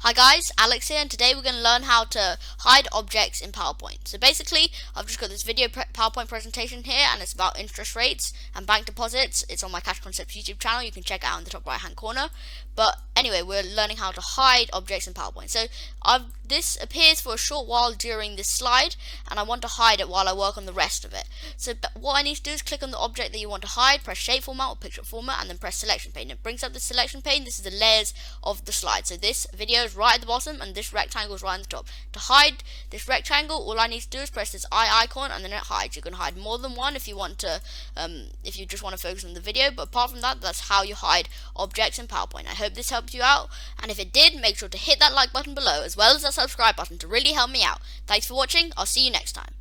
Hi guys, Alex here, and today we're going to learn how to hide objects in PowerPoint. So basically, I've just got this video PowerPoint presentation here, and it's about interest rates and bank deposits. It's on my Cash Concepts YouTube channel. You can check it out in the top right hand corner. But anyway, we're learning how to hide objects in PowerPoint. So this appears for a short while during this slide, and I want to hide it while I work on the rest of it. So what I need to do is click on the object that you want to hide, press shape format or picture format, and then press selection pane. It brings up the selection pane. This is the layers of the slide. So this video is right at the bottom, and this rectangle is right on the top. To hide this rectangle, all I need to do is press this eye icon, and then it hides. You can hide more than one if you want to, if you just want to focus on the video. But apart from that, that's how you hide objects in PowerPoint. I hope this helped you out, and if it did, make sure to hit that like button below, as well as that subscribe button to really help me out. Thanks for watching. I'll see you next time.